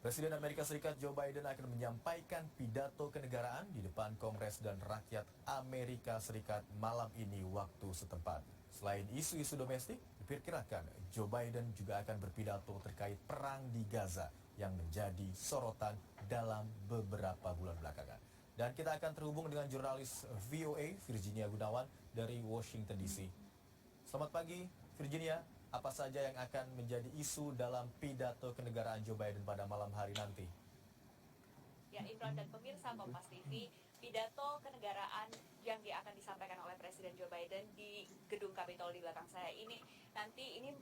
Presiden Amerika Serikat Joe Biden akan menyampaikan pidato kenegaraan di depan Kongres dan rakyat Amerika Serikat malam ini waktu setempat. Selain isu-isu domestik, diperkirakan Joe Biden juga akan berpidato terkait perang di Gaza yang menjadi sorotan dalam beberapa bulan belakangan. Dan kita akan terhubung dengan jurnalis VOA Virginia Gunawan dari Washington DC. Selamat pagi, Virginia. Apa saja yang akan menjadi isu dalam pidato kenegaraan Joe Biden pada malam hari nanti? Ya, Imran dan pemirsa Kompas TV, pidato kenegaraan yang akan disampaikan oleh Presiden Joe Biden di gedung Capitol di belakang saya ini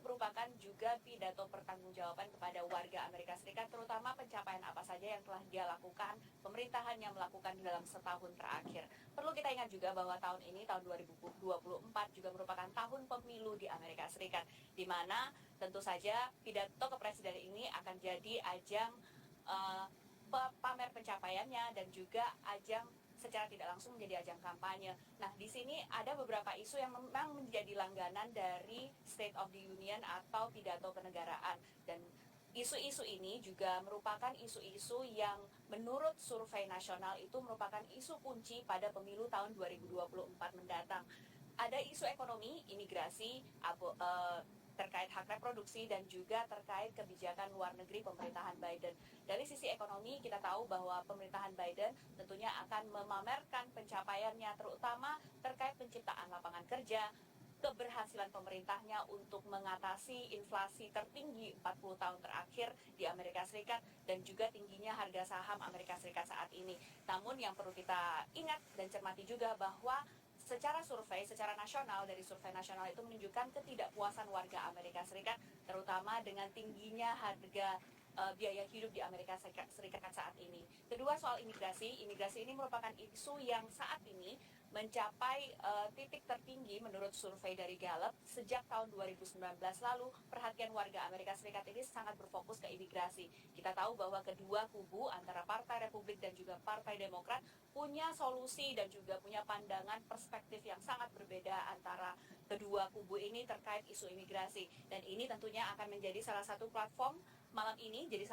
merupakan juga pidato pertanggungjawaban kepada warga Amerika Serikat, terutama pencapaian apa saja yang telah dia lakukan, pemerintahan yang melakukan dalam setahun terakhir. Perlu kita ingat juga bahwa tahun ini, tahun 2024 juga merupakan tahun pemilu di Amerika Serikat, di mana tentu saja pidato kepresiden ini akan jadi ajang pamer pencapaiannya dan juga ajang secara tidak langsung menjadi ajang kampanye. Nah, di sini ada beberapa isu yang memang menjadi langganan dari State of the Union atau pidato kenegaraan, dan isu-isu ini juga merupakan isu-isu yang menurut survei nasional itu merupakan isu kunci pada pemilu tahun 2024 mendatang. Ada isu ekonomi, imigrasi, terkait hak reproduksi dan juga terkait kebijakan luar negeri pemerintahan Biden. Dari sisi ekonomi, kita tahu bahwa pemerintahan Biden tentunya akan memamerkan pencapaiannya, terutama terkait penciptaan lapangan kerja, keberhasilan pemerintahnya untuk mengatasi inflasi tertinggi 40 tahun terakhir di Amerika Serikat dan juga tingginya harga saham Amerika Serikat saat ini. Namun yang perlu kita ingat dan cermati juga bahwa secara survei, secara nasional, dari survei nasional itu menunjukkan ketidakpuasan warga Amerika Serikat, terutama dengan tingginya harga biaya hidup di Amerika Serikat saat ini. Kedua, soal imigrasi ini merupakan isu yang saat ini mencapai titik tertinggi menurut survei dari Gallup sejak tahun 2019 lalu. Perhatian warga Amerika Serikat ini sangat berfokus ke imigrasi. Kita tahu bahwa kedua kubu antara Partai Republik dan juga Partai Demokrat punya solusi dan juga punya pandangan perspektif yang sangat berbeda antara kedua kubu ini terkait isu imigrasi, dan ini tentunya akan menjadi salah satu platform malam ini, jadi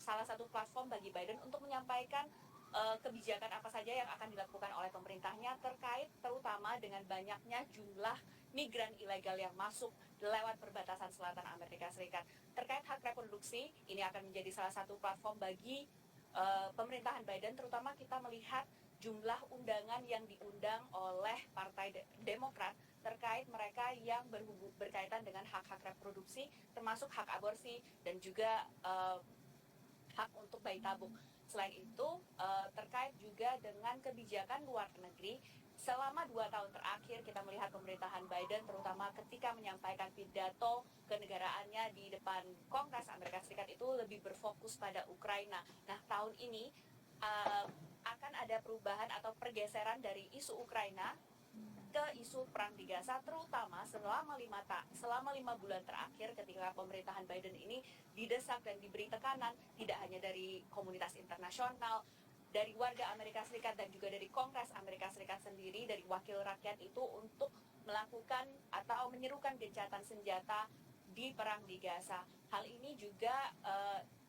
salah satu platform bagi Biden untuk menyampaikan kebijakan apa saja yang akan dilakukan oleh pemerintahnya terkait terutama dengan banyaknya jumlah migran ilegal yang masuk lewat perbatasan selatan Amerika Serikat. Terkait hak reproduksi, ini akan menjadi salah satu platform bagi pemerintahan Biden, terutama kita melihat jumlah undangan yang diundang oleh Partai Demokrat terkait mereka yang berkaitan dengan hak-hak reproduksi, termasuk hak aborsi dan juga hak untuk bayi tabung. Selain itu, terkait juga dengan kebijakan luar negeri, selama 2 tahun terakhir kita melihat pemerintahan Biden terutama ketika menyampaikan pidato kenegaraannya di depan Kongres Amerika Serikat itu lebih berfokus pada Ukraina. Nah, tahun ini akan ada perubahan atau pergeseran dari isu Ukraina ke isu perang di Gaza, terutama selama 5 bulan terakhir ketika pemerintahan Biden ini didesak dan diberi tekanan tidak hanya dari komunitas internasional, dari warga Amerika Serikat dan juga dari Kongres Amerika Serikat sendiri, dari wakil rakyat itu untuk melakukan atau menyerukan gencatan senjata di perang di Gaza. Hal ini juga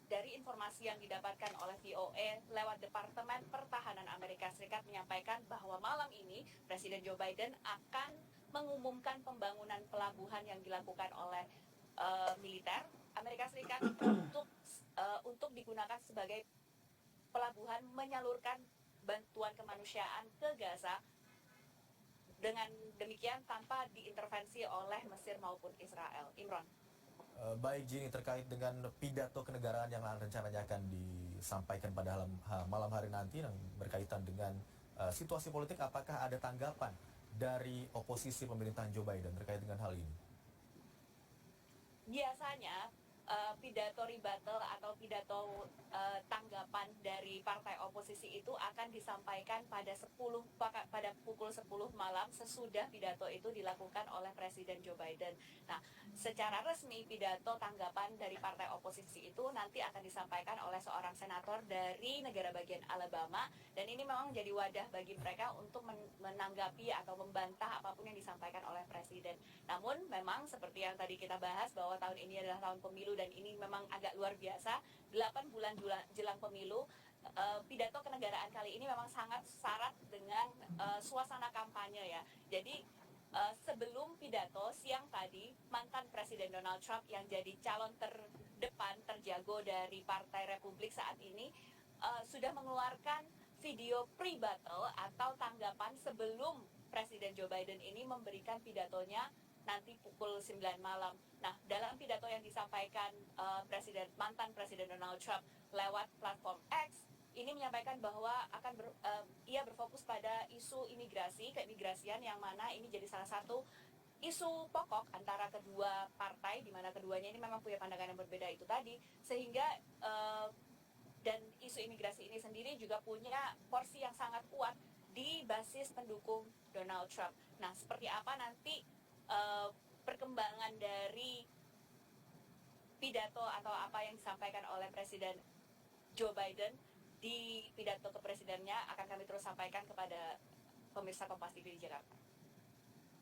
dari informasi yang didapatkan oleh VOA lewat Departemen Pertahanan Amerika Serikat menyampaikan bahwa malam ini Presiden Joe Biden akan mengumumkan pembangunan pelabuhan yang dilakukan oleh militer Amerika Serikat untuk digunakan sebagai pelabuhan menyalurkan bantuan kemanusiaan ke Gaza, dengan demikian tanpa diintervensi oleh Mesir maupun Israel. Imron. Baik Jini, terkait dengan pidato kenegaraan yang rencananya akan disampaikan pada malam hari nanti yang berkaitan dengan situasi politik, apakah ada tanggapan dari oposisi pemerintahan Joe Biden terkait dengan hal ini? Biasanya pidato rebuttal atau pidato tanggapan dari partai oposisi itu akan disampaikan pada pukul 10 malam sesudah pidato itu dilakukan oleh Presiden Joe Biden. Nah, secara resmi pidato tanggapan dari partai oposisi itu nanti akan disampaikan oleh seorang senator dari negara bagian Alabama, dan ini memang menjadi wadah bagi mereka untuk menanggapi atau membantah apapun yang disampaikan oleh Presiden. Namun memang seperti yang tadi kita bahas bahwa tahun ini adalah tahun pemilu pemilu dan ini memang agak luar biasa. 8 bulan jelang pemilu, pidato kenegaraan kali ini memang sangat syarat dengan suasana kampanye ya. Jadi sebelum pidato siang tadi, mantan Presiden Donald Trump yang jadi calon terdepan, terjago dari Partai Republik saat ini, sudah mengeluarkan video pre-battle atau tanggapan sebelum Presiden Joe Biden ini memberikan pidatonya nanti pukul 9 malam. Nah, dalam pidato yang disampaikan mantan Presiden Donald Trump lewat platform X, ini menyampaikan bahwa ia berfokus pada isu keimigrasian yang mana ini jadi salah satu isu pokok antara kedua partai, di mana keduanya ini memang punya pandangan yang berbeda itu tadi, sehingga dan isu imigrasi ini sendiri juga punya porsi yang sangat kuat di basis pendukung Donald Trump. Nah, seperti apa nanti perkembangan dari pidato atau apa yang disampaikan oleh Presiden Joe Biden di pidato kepresidennya akan kami terus sampaikan kepada pemirsa Kompas TV di Jakarta.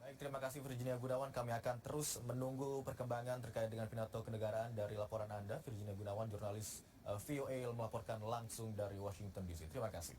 Baik, terima kasih Virginia Gunawan. Kami akan terus menunggu perkembangan terkait dengan pidato kenegaraan dari laporan Anda. Virginia Gunawan, jurnalis VOA melaporkan langsung dari Washington DC. Terima kasih.